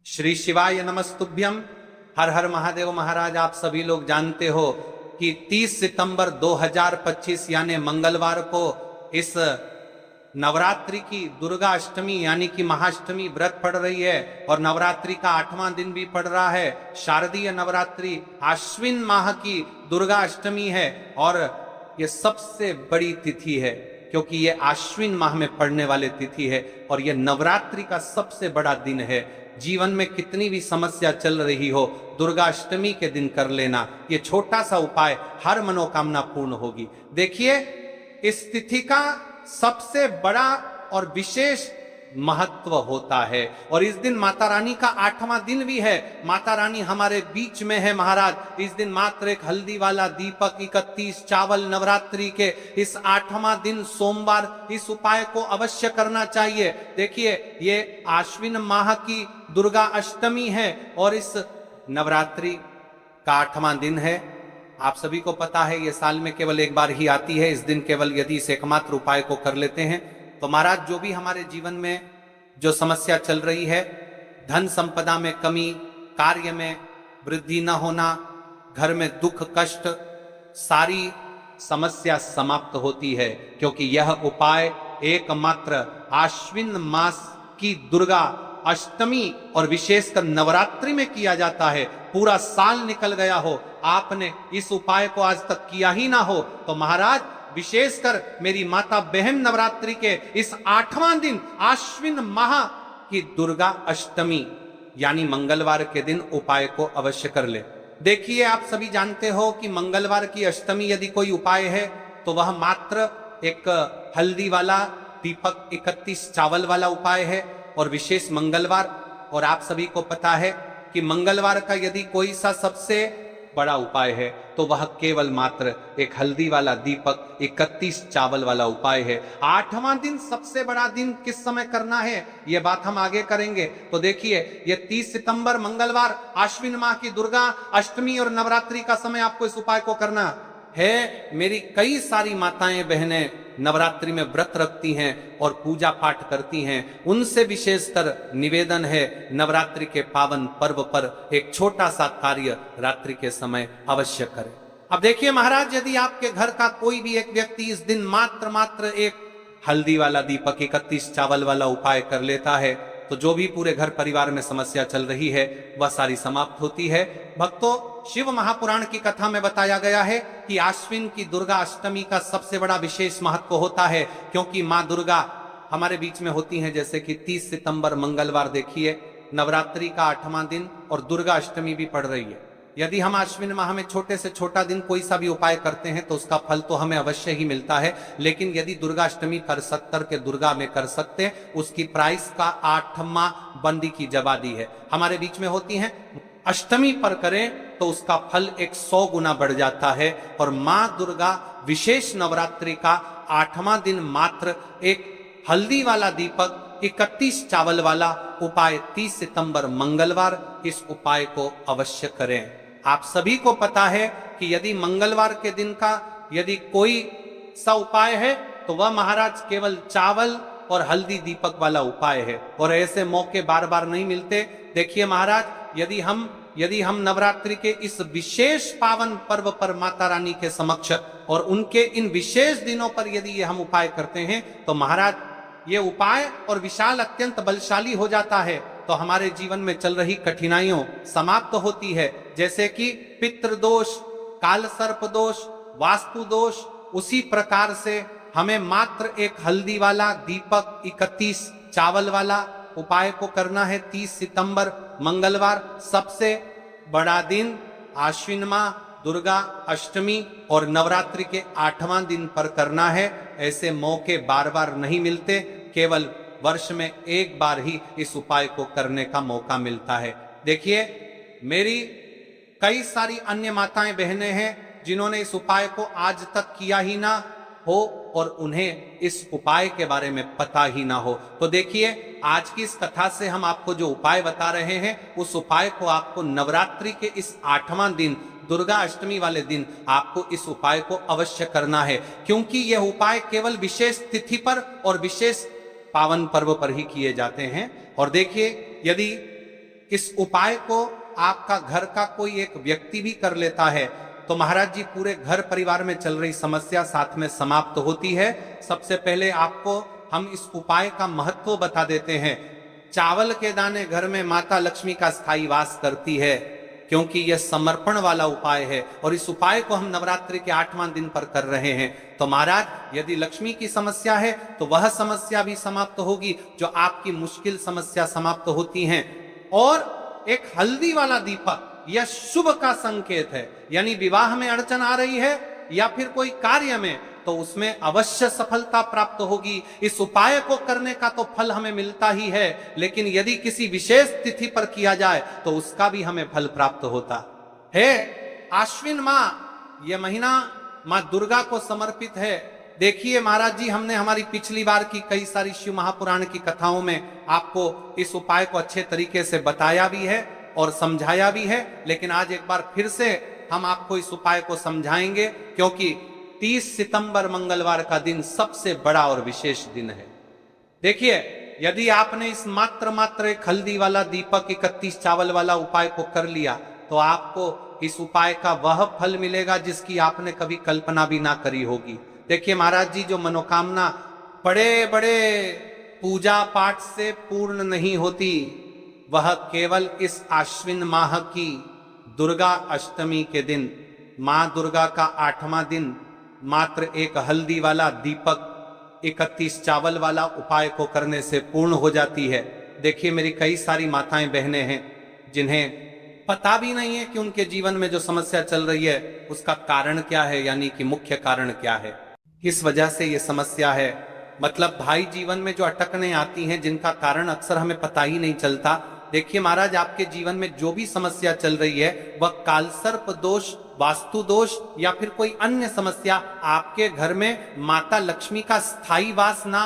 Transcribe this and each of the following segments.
श्री शिवाय नमस्तुभ्यम। हर हर महादेव। महाराज, आप सभी लोग जानते हो कि 30 सितंबर 2025 यानी मंगलवार को इस नवरात्रि की दुर्गा अष्टमी यानी कि महाअष्टमी व्रत पड़ रही है और नवरात्रि का 8वां दिन भी पड़ रहा है। शारदीय नवरात्रि आश्विन माह की दुर्गा अष्टमी है और ये सबसे बड़ी तिथि है क्योंकि ये आश्विन माह में पड़ने वाली तिथि है और ये नवरात्रि का सबसे बड़ा दिन है। जीवन में कितनी भी समस्या चल रही हो, दुर्गा अष्टमी के दिन कर लेना ये छोटा सा उपाय, हर मनोकामना पूर्ण होगी। देखिए, इस तिथि का सबसे बड़ा और विशेष महत्व होता है और इस दिन माता रानी का 8वां दिन भी है। माता रानी हमारे बीच में है। महाराज, इस दिन मात्र एक हल्दी वाला दीपक 31 चावल नवरात्रि के इस 8वां दिन सोमवार इस उपाय को अवश्य करना चाहिए। देखिए, ये आश्विन माह की दुर्गा अष्टमी है और इस नवरात्रि का 8वां दिन है। आप सभी को पता है ये साल में केवल एक बार ही आती है। इस दिन केवल यदि इस एकमात्र उपाय को कर लेते हैं तो महाराज, जो भी हमारे जीवन में जो समस्या चल रही है, धन संपदा में कमी, कार्य में वृद्धि न होना, घर में दुख कष्ट, सारी समस्या समाप्त होती है क्योंकि यह उपाय एकमात्र आश्विन मास की दुर्गा अष्टमी और विशेषकर नवरात्रि में किया जाता है। पूरा साल निकल गया हो, आपने इस उपाय को आज तक किया ही ना हो तो महाराज, विशेषकर मेरी माता बहन, नवरात्रि के इस 8वां दिन आश्विन माह की दुर्गा अष्टमी यानी मंगलवार के दिन उपाय को अवश्य कर ले। देखिए, आप सभी जानते हो कि मंगलवार की अष्टमी यदि कोई उपाय है तो वह मात्र एक हल्दी वाला दीपक 31 चावल वाला उपाय है और विशेष मंगलवार। और आप सभी को पता है कि मंगलवार का यदि कोई सा सबसे बड़ा उपाय है तो वह केवल मात्र एक हल्दी वाला दीपक 31 चावल वाला उपाय है। 8वां दिन सबसे बड़ा दिन किस समय करना है यह बात हम आगे करेंगे। तो देखिए, यह 30 सितंबर मंगलवार आश्विन माह की दुर्गा अष्टमी और नवरात्रि का समय आपको इस उपाय को करना है। मेरी कई सारी माताएं बहनें नवरात्रि में व्रत रखती हैं और पूजा पाठ करती हैं, उनसे विशेषकर निवेदन है नवरात्रि के पावन पर्व पर एक छोटा सा कार्य रात्रि के समय अवश्य करें। अब देखिए महाराज, यदि आपके घर का कोई भी एक व्यक्ति इस दिन मात्र एक हल्दी वाला दीपक 31 चावल वाला उपाय कर लेता है तो जो भी पूरे घर परिवार में समस्या चल रही है वह सारी समाप्त होती है। भक्तों, शिव महापुराण की कथा में बताया गया है कि आश्विन की दुर्गा अष्टमी का सबसे बड़ा विशेष महत्व होता है क्योंकि माँ दुर्गा हमारे बीच में होती हैं। जैसे कि 30 सितंबर मंगलवार देखिए, नवरात्रि का 8वां दिन और दुर्गा अष्टमी भी पड़ रही है। यदि हम आश्विन माह में छोटे से छोटा दिन कोई सा भी उपाय करते हैं तो उसका फल तो हमें अवश्य ही मिलता है, लेकिन यदि दुर्गा अष्टमी कर 70 के दुर्गा में कर सकते हैं, उसकी प्राइस का 8वां बंदी की जबादी है हमारे बीच में होती हैं। अष्टमी पर करें तो उसका फल 100 गुना बढ़ जाता है। और माँ दुर्गा विशेष नवरात्रि का 8वां दिन मात्र एक हल्दी वाला दीपक 31 चावल वाला उपाय 30 सितंबर मंगलवार, इस उपाय को अवश्य करें। आप सभी को पता है कि यदि मंगलवार के दिन का यदि कोई सा उपाय है तो वह महाराज केवल चावल और हल्दी दीपक वाला उपाय है और ऐसे मौके बार बार नहीं मिलते। देखिए महाराज, यदि हम नवरात्रि के इस विशेष पावन पर्व पर माता रानी के समक्ष और उनके इन विशेष दिनों पर यदि ये हम उपाय करते हैं तो महाराज, ये उपाय और विशाल अत्यंत बलशाली हो जाता है तो हमारे जीवन में चल रही कठिनाइयों समाप्त होती है। जैसे कि पितृदोष, काल सर्प दोष, वास्तु दोष, उसी प्रकार से हमें मात्र एक हल्दी वाला दीपक 31 चावल वाला उपाय को करना है। 30 सितंबर मंगलवार सबसे बड़ा दिन आश्विन माह दुर्गा अष्टमी और नवरात्रि के 8वां दिन पर करना है। ऐसे मौके बार बार नहीं मिलते, केवल वर्ष में एक बार ही इस उपाय को करने का मौका मिलता है। देखिए, मेरी कई सारी अन्य माताएं बहनें हैं जिन्होंने इस उपाय को आज तक किया ही ना हो और उन्हें इस उपाय के बारे में पता ही ना हो। तो देखिए, आज की इस कथा से हम आपको जो उपाय बता रहे हैं उस उपाय को आपको नवरात्रि के इस 8वां दिन दुर्गा अष्टमी वाले दिन आपको इस उपाय को अवश्य करना है क्योंकि यह उपाय केवल विशेष तिथि पर और विशेष पावन पर्व पर ही किए जाते हैं। और देखिए, यदि इस उपाय को आपका घर का कोई एक व्यक्ति भी कर लेता है तो महाराज जी पूरे घर परिवार में चल रही समस्या साथ में समाप्त होती है। सबसे पहले आपको हम इस उपाय का महत्व बता देते हैं। चावल के दाने घर में माता लक्ष्मी का स्थायी वास करती है, क्योंकि यह समर्पण वाला उपाय है और इस उपाय को हम नवरात्रि के 8वां दिन पर कर रहे हैं। तो महाराज यदि लक्ष्मी की समस्या है तो वह समस्या भी समाप्त होगी, जो आपकी मुश्किल समस्या समाप्त होती हैं। और एक हल्दी वाला दीपक यह शुभ का संकेत है, यानी विवाह में अड़चन आ रही है या फिर कोई कार्य में, तो उसमें अवश्य सफलता प्राप्त होगी। इस उपाय को करने का तो फल हमें मिलता ही है, लेकिन यदि किसी विशेष तिथि पर किया जाए तो उसका भी हमें फल प्राप्त होता है। आश्विन माह यह महीना मां दुर्गा को समर्पित है। देखिए महाराज जी, हमने हमारी पिछली बार की कई सारी शिव महापुराण की कथाओं में आपको इस उपाय को अच्छे तरीके से बताया भी है और समझाया भी है, लेकिन आज एक बार फिर से हम आपको इस उपाय को समझाएंगे, क्योंकि 30 सितंबर मंगलवार का दिन सबसे बड़ा और विशेष दिन है। देखिए, यदि आपने इस मात्र एक हल्दी वाला दीपक 31 चावल वाला उपाय को कर लिया तो आपको इस उपाय का वह फल मिलेगा जिसकी आपने कभी कल्पना भी ना करी होगी। देखिए महाराज जी, जो मनोकामना बड़े बड़े पूजा पाठ से पूर्ण नहीं होती, वह केवल इस आश्विन माह की दुर्गा अष्टमी के दिन, मां दुर्गा का 8वां दिन, मात्र एक हल्दी वाला दीपक 31 चावल वाला उपाय को करने से पूर्ण हो जाती है। देखिए, मेरी कई सारी माताएं बहनें हैं जिन्हें पता भी नहीं है कि उनके जीवन में जो समस्या चल रही है उसका कारण क्या है, यानी कि मुख्य कारण क्या है, किस वजह से ये समस्या है। मतलब भाई जीवन में जो अटकने आती हैं जिनका कारण अक्सर हमें पता ही नहीं चलता। देखिए महाराज, आपके जीवन में जो भी समस्या चल रही है वह कालसर्प दोष, वास्तु दोष या फिर कोई अन्य समस्या, आपके घर में माता लक्ष्मी का स्थायी वास ना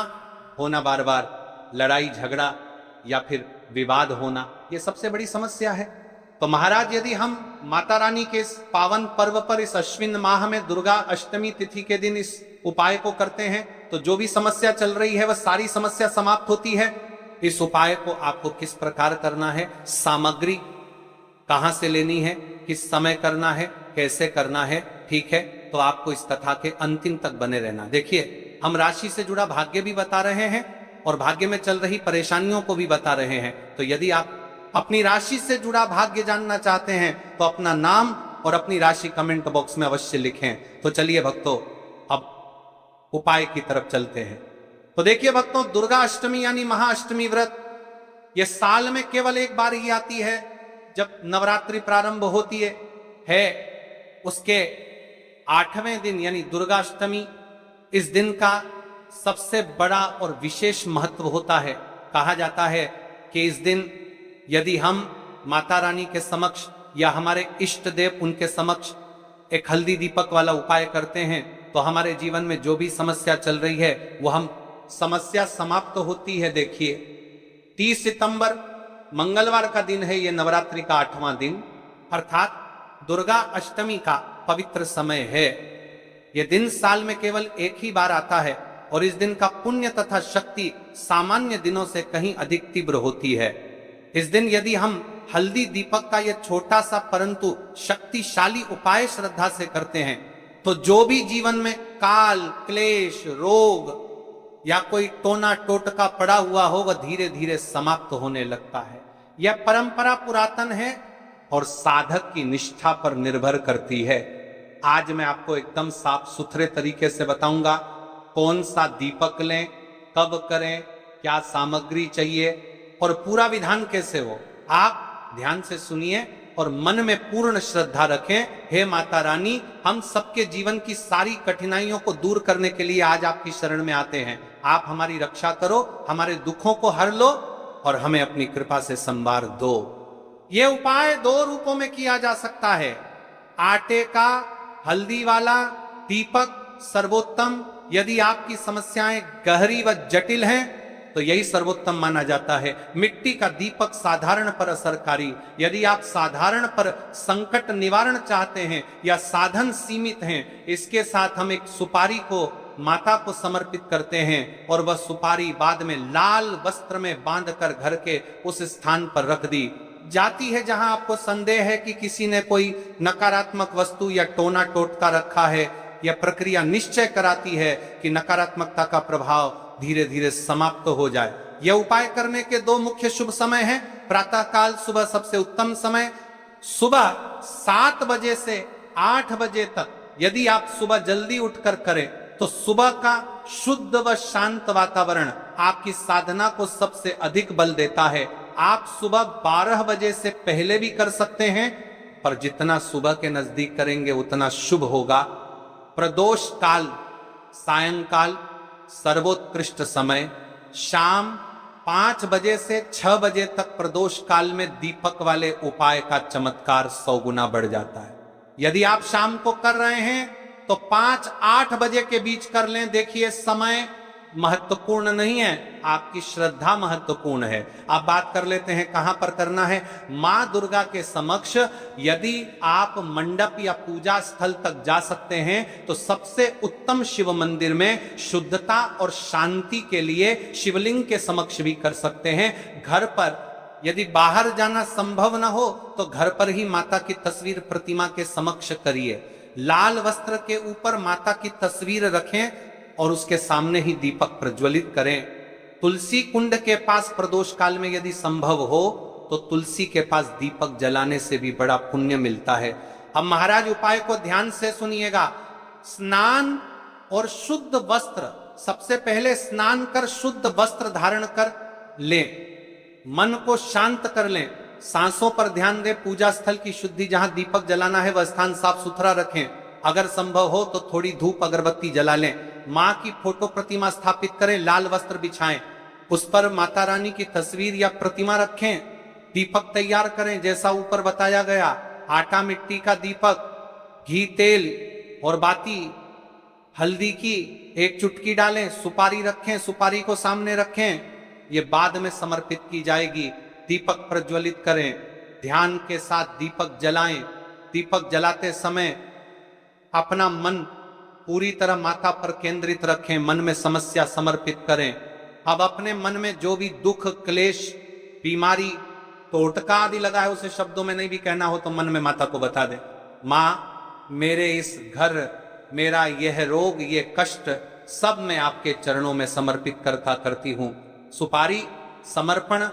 होना, बार बार लड़ाई झगड़ा या फिर विवाद होना, ये सबसे बड़ी समस्या है। तो महाराज, यदि हम माता रानी के इस पावन पर्व पर इस अश्विन माह में दुर्गा अष्टमी तिथि के दिन इस उपाय को करते हैं तो जो भी समस्या चल रही है वह सारी समस्या समाप्त होती है। इस उपाय को आपको किस प्रकार करना है, सामग्री कहां से लेनी है, किस समय करना है, कैसे करना है, ठीक है, तो आपको इस कथा के अंतिम तक बने रहना। देखिए, हम राशि से जुड़ा भाग्य भी बता रहे हैं और भाग्य में चल रही परेशानियों को भी बता रहे हैं। तो यदि आप अपनी राशि से जुड़ा भाग्य जानना चाहते हैं तो अपना नाम और अपनी राशि कमेंट बॉक्स में अवश्य लिखें। तो चलिए भक्तों, अब उपाय की तरफ चलते हैं। तो देखिए भक्तों, दुर्गा अष्टमी यानी महाअष्टमी व्रत यह साल में केवल एक बार ही आती है, जब नवरात्रि प्रारंभ होती है। उसके 8वें दिन यानी दुर्गा अष्टमी, इस दिन का सबसे बड़ा और विशेष महत्व होता है। कहा जाता है कि इस दिन यदि हम माता रानी के समक्ष या हमारे इष्ट देव उनके समक्ष एक हल्दी दीपक वाला उपाय करते हैं तो हमारे जीवन में जो भी समस्या चल रही है वो हम समस्या समाप्त होती है। देखिए, 30 सितंबर मंगलवार का दिन है, ये नवरात्रि का 8वां दिन, अर्थात दुर्गा अष्टमी का पवित्र समय है। यह दिन साल में केवल एक ही बार आता है और इस दिन का पुण्य तथा शक्ति सामान्य दिनों से कहीं अधिक तीव्र होती है। इस दिन यदि हम हल्दी दीपक का यह छोटा सा परंतु शक्तिशाली उपाय श्रद्धा से करते हैं तो जो भी जीवन में काल, क्लेश, रोग या कोई टोना टोटका पड़ा हुआ हो वह धीरे धीरे समाप्त होने लगता है। यह परंपरा पुरातन है और साधक की निष्ठा पर निर्भर करती है। आज मैं आपको एकदम साफ सुथरे तरीके से बताऊंगा कौन सा दीपक लें, कब करें, क्या सामग्री चाहिए और पूरा विधान कैसे हो। आप ध्यान से सुनिए और मन में पूर्ण श्रद्धा रखें। हे माता रानी, हम सबके जीवन की सारी कठिनाइयों को दूर करने के लिए आज आपकी शरण में आते हैं। आप हमारी रक्षा करो, हमारे दुखों को हर लो और हमें अपनी कृपा से संवार दो। यह उपाय 2 रूपों में किया जा सकता है। आटे का हल्दी वाला दीपक सर्वोत्तम, यदि आपकी समस्याएं गहरी व जटिल हैं तो यही सर्वोत्तम माना जाता है। मिट्टी का दीपक साधारण पर असरकारी, यदि आप साधारण पर संकट निवारण चाहते हैं या साधन सीमित हैं, इसके साथ हम एक सुपारी को माता को समर्पित करते हैं और वह सुपारी बाद में लाल वस्त्र में बांधकर घर के उस स्थान पर रख दी। जाती है जहां आपको संदेह है कि किसी ने कोई नकारात्मक वस्तु या टोना टोटका रखा है, यह प्रक्रिया निश्चय कराती है कि नकारात्मकता का प्रभाव धीरे धीरे समाप्त हो जाए। यह उपाय करने के दो मुख्य शुभ समय हैं। प्रातः काल सुबह सबसे उत्तम समय, सुबह 7 बजे से 8 बजे तक यदि आप सुबह जल्दी उठकर करें तो सुबह का शुद्ध व शांत वातावरण आपकी साधना को सबसे अधिक बल देता है। आप सुबह 12 बजे से पहले भी कर सकते हैं, पर जितना सुबह के नजदीक करेंगे उतना शुभ होगा। प्रदोष काल सायंकाल सर्वोत्कृष्ट समय, शाम 5 बजे से 6 बजे तक प्रदोष काल में दीपक वाले उपाय का चमत्कार 100 गुना बढ़ जाता है। यदि आप शाम को कर रहे हैं तो 5-8 बजे के बीच कर लें। देखिए समय महत्वपूर्ण नहीं है, आपकी श्रद्धा महत्वपूर्ण है। आप बात कर लेते हैं कहां पर करना है। मां दुर्गा के समक्ष यदि आप मंडप या पूजा स्थल तक जा सकते हैं तो सबसे उत्तम शिव मंदिर में शुद्धता और शांति के लिए शिवलिंग के समक्ष भी कर सकते हैं। घर पर यदि बाहर जाना संभव न हो तो घर पर ही माता की तस्वीर प्रतिमा के समक्ष करिए। लाल वस्त्र के ऊपर माता की तस्वीर रखें और उसके सामने ही दीपक प्रज्वलित करें। तुलसी कुंड के पास प्रदोष काल में यदि संभव हो तो तुलसी के पास दीपक जलाने से भी बड़ा पुण्य मिलता है। अब महाराज उपाय को ध्यान से सुनिएगा। स्नान और शुद्ध वस्त्र, सबसे पहले स्नान कर शुद्ध वस्त्र धारण कर लें, मन को शांत कर लें, सांसों पर ध्यान दें, पूजा स्थल की शुद्धि, जहां दीपक जलाना है वह स्थान साफ सुथरा रखें। अगर संभव हो तो थोड़ी धूप अगरबत्ती जला लें। मां की फोटो प्रतिमा स्थापित करें, लाल वस्त्र बिछाएं, उस पर माता रानी की तस्वीर या प्रतिमा रखें। दीपक तैयार करें जैसा ऊपर बताया गया। आटा मिट्टी का दीपक, घी तेल और बाती हल्दी की 1 चुटकी डालें, सुपारी रखें, सुपारी को सामने रखें, ये बाद में समर्पित की जाएगी। दीपक प्रज्वलित करें, ध्यान के साथ दीपक जलाएं। दीपक जलाते समय अपना मन पूरी तरह माता पर केंद्रित रखें, मन में समस्या समर्पित करें। अब अपने मन में जो भी दुख, क्लेश, बीमारी, टोटका आदि लगा है उसे शब्दों में नहीं भी कहना हो तो मन में माता को बता दें। माँ, मेरे इस घर, मेरा यह रोग, ये कष्ट सब मैं आपके चरणों में समर्पित करती हूं। सुपारी समर्पण,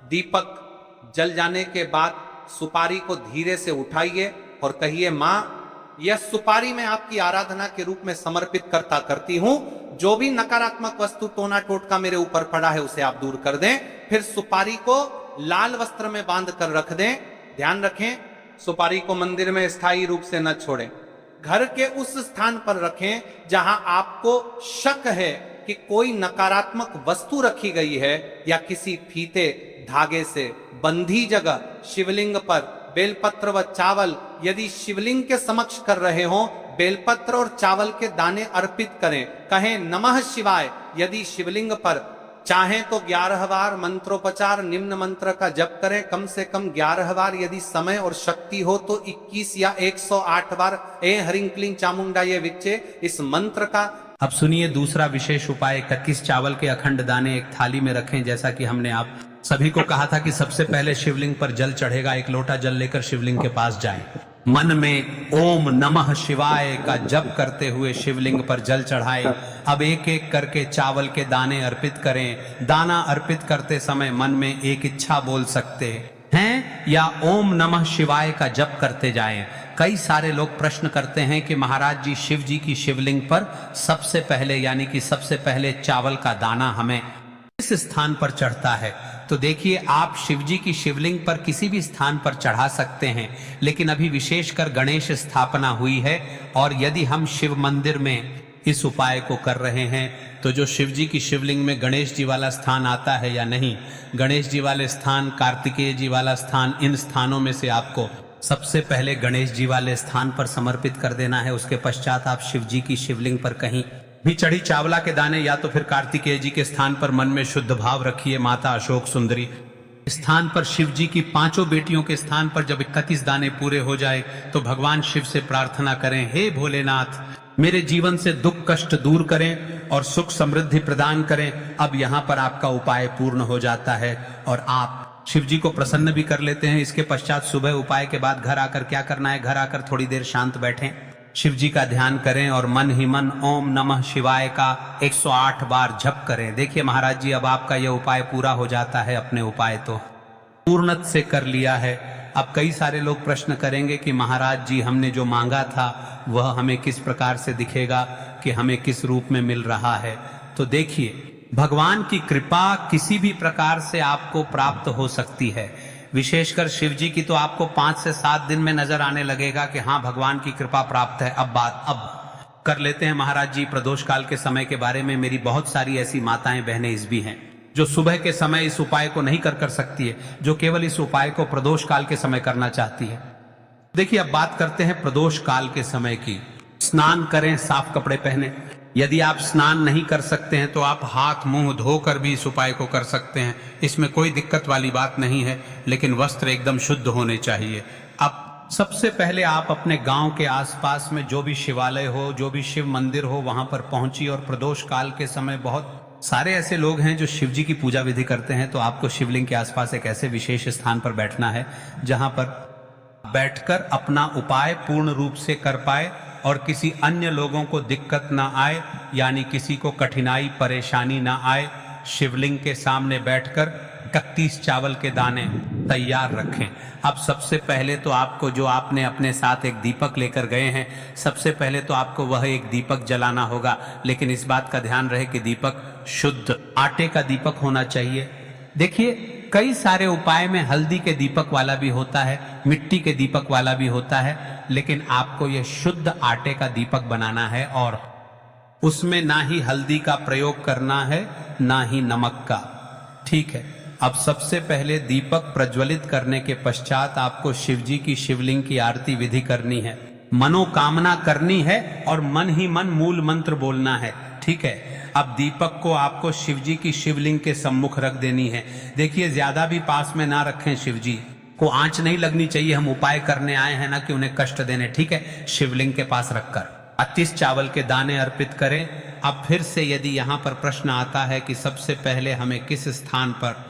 दीपक जल जाने के बाद सुपारी को धीरे से उठाइए और कहिए, माँ यह सुपारी मैं आपकी आराधना के रूप में समर्पित करती हूं। जो भी नकारात्मक वस्तु, टोना टोटका मेरे ऊपर पड़ा है उसे आप दूर कर दें। फिर सुपारी को लाल वस्त्र में बांध कर रख दें। ध्यान रखें सुपारी को मंदिर में स्थायी रूप से न छोड़ें। घर के उस स्थान पर रखें जहां आपको शक है कि कोई नकारात्मक वस्तु रखी गई है या किसी फीते धागे से बंधी जगह। शिवलिंग पर बेलपत्र व चावल, यदि शिवलिंग के समक्ष कर रहे हो, बेलपत्र और चावल के दाने अर्पित करें। कहें नमः शिवाय। यदि शिवलिंग पर चाहें तो 11 बार मंत्रोपचार निम्न मंत्र का जप करें, कम से कम 11 बार। यदि समय और शक्ति हो तो 21 या 108 बार ए हरिं क्लीं चामुंडाय विच्चे इस मंत्र का। अब सुनिए दूसरा विशेष उपाय। 31 चावल के अखंड दाने एक थाली में रखें। जैसा कि हमने आप सभी को कहा था कि सबसे पहले शिवलिंग पर जल चढ़ेगा। 1 लोटा जल लेकर शिवलिंग के पास जाएं। मन में ओम नमः शिवाय का जप करते हुए शिवलिंग पर जल चढ़ाएं। अब एक एक करके चावल के दाने अर्पित करें। दाना अर्पित करते समय मन में एक इच्छा बोल सकते हैं या ओम नमः शिवाय का जप करते जाएं। कई सारे लोग प्रश्न करते हैं कि महाराज जी, शिव जी की शिवलिंग पर सबसे पहले यानी कि सबसे पहले चावल का दाना हमें किस स्थान पर चढ़ता है? तो देखिए, आप शिव जी की शिवलिंग पर किसी भी स्थान पर चढ़ा सकते हैं, लेकिन अभी विशेषकर गणेश स्थापना हुई है और यदि हम शिव मंदिर में इस उपाय को कर रहे हैं तो जो शिव जी की शिवलिंग में गणेश जी वाला स्थान आता है या नहीं, गणेश जी वाले स्थान, कार्तिकेय जी वाला स्थान, इन स्थानों में से आपको सबसे पहले गणेश जी वाले स्थान पर समर्पित कर देना है। उसके पश्चात आप शिव जी की शिवलिंग पर कहीं भी चढ़ी चावला के दाने या तो फिर कार्तिकेय जी के स्थान पर मन में शुद्ध भाव रखिए। माता अशोक सुंदरी स्थान पर शिव जी की 5 बेटियों के स्थान पर जब 31 दाने पूरे हो जाए तो भगवान शिव से प्रार्थना करें, हे भोलेनाथ, मेरे जीवन से दुख कष्ट दूर करें और सुख समृद्धि प्रदान करें। अब यहाँ पर आपका उपाय पूर्ण हो जाता है और आप शिव जी को प्रसन्न भी कर लेते हैं। इसके पश्चात सुबह उपाय के बाद घर आकर क्या करना है, घर आकर थोड़ी देर शांत बैठें, शिव जी का ध्यान करें और मन ही मन ओम नमः शिवाय का 108 बार जप करें। देखिए महाराज जी, अब आपका यह उपाय पूरा हो जाता है। अपने उपाय तो पूर्णत से कर लिया है। अब कई सारे लोग प्रश्न करेंगे कि महाराज जी, हमने जो मांगा था वह हमें किस प्रकार से दिखेगा, कि हमें किस रूप में मिल रहा है। तो देखिए, भगवान की कृपा किसी भी प्रकार से आपको प्राप्त हो सकती है। विशेषकर शिव जी की तो आपको 5 से 7 दिन में नजर आने लगेगा कि हाँ, भगवान की कृपा प्राप्त है। अब कर लेते हैं महाराज जी प्रदोष काल के समय के बारे में। मेरी बहुत सारी ऐसी माताएं बहनें इस भी हैं जो सुबह के समय इस उपाय को नहीं कर सकती है, जो केवल इस उपाय को प्रदोष काल के समय करना चाहती है। देखिए, अब बात करते हैं प्रदोष काल के समय की। स्नान करें, साफ कपड़े पहने। यदि आप स्नान नहीं कर सकते हैं तो आप हाथ मुंह धोकर भी इस उपाय को कर सकते हैं। इसमें कोई दिक्कत वाली बात नहीं है, लेकिन वस्त्र एकदम शुद्ध होने चाहिए। अब सबसे पहले आप अपने गांव के आसपास में जो भी शिवालय हो, जो भी शिव मंदिर हो, वहां पर पहुंचिए। और प्रदोष काल के समय बहुत सारे ऐसे लोग हैं जो शिव जी की पूजा विधि करते हैं, तो आपको शिवलिंग के आसपास एक ऐसे विशेष स्थान पर बैठना है जहां पर बैठकर अपना उपाय पूर्ण रूप से कर पाए और किसी अन्य लोगों को दिक्कत ना आए, यानी किसी को कठिनाई परेशानी ना आए। शिवलिंग के सामने बैठकर 31 चावल के दाने तैयार रखें। अब सबसे पहले तो आपको, जो आपने अपने साथ एक दीपक लेकर गए हैं, सबसे पहले तो आपको वह एक दीपक जलाना होगा। लेकिन इस बात का ध्यान रहे कि दीपक शुद्ध आटे का दीपक होना चाहिए। देखिए, कई सारे उपाय में हल्दी के दीपक वाला भी होता है, मिट्टी के दीपक वाला भी होता है, लेकिन आपको यह शुद्ध आटे का दीपक बनाना है और उसमें ना ही हल्दी का प्रयोग करना है, ना ही नमक का। ठीक है। अब सबसे पहले दीपक प्रज्वलित करने के पश्चात आपको शिव जी की शिवलिंग की आरती विधि करनी है, मनोकामना करनी है और मन ही मन मूल मंत्र बोलना है। ठीक है। अब दीपक को आपको शिव जी की शिवलिंग के सम्मुख रख देनी है। देखिए, ज्यादा भी पास में ना रखें, शिव जी को आंच नहीं लगनी चाहिए। हम उपाय करने आए हैं ना कि उन्हें कष्ट देने। ठीक है। शिवलिंग के पास रखकर 32 चावल के दाने अर्पित करें। अब फिर से यदि यहाँ पर प्रश्न आता है कि सबसे पहले हमें किस स्थान पर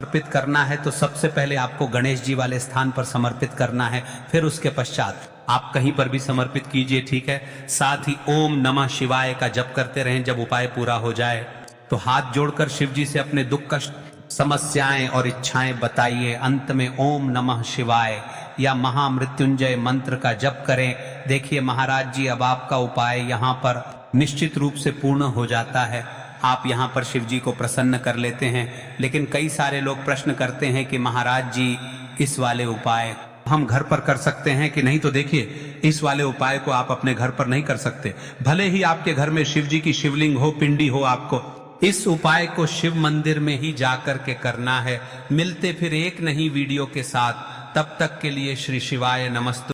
अर्पित करना है, तो सबसे पहले आपको गणेश जी वाले स्थान पर समर्पित करना है। फिर उसके पश्चात आप कहीं पर भी समर्पित कीजिए। ठीक है। साथ ही ओम नमः शिवाय का जप करते रहें। जब उपाय पूरा हो जाए तो हाथ जोड़कर शिव जी से अपने दुख कष्ट, समस्याएं और इच्छाएं बताइए। अंत में ओम नमः शिवाय या महामृत्युंजय मंत्र का जप करें। देखिए महाराज जी, अब आपका उपाय यहाँ पर निश्चित रूप से पूर्ण हो जाता है। आप यहाँ पर शिव जी को प्रसन्न कर लेते हैं। लेकिन कई सारे लोग प्रश्न करते हैं कि महाराज जी, इस वाले उपाय हम घर पर कर सकते हैं कि नहीं? तो देखिए, इस वाले उपाय को आप अपने घर पर नहीं कर सकते। भले ही आपके घर में शिव जी की शिवलिंग हो, पिंडी हो, आपको इस उपाय को शिव मंदिर में ही जाकर के करना है। मिलते फिर एक नहीं वीडियो के साथ। तब तक के लिए श्री शिवाय नमस्तु।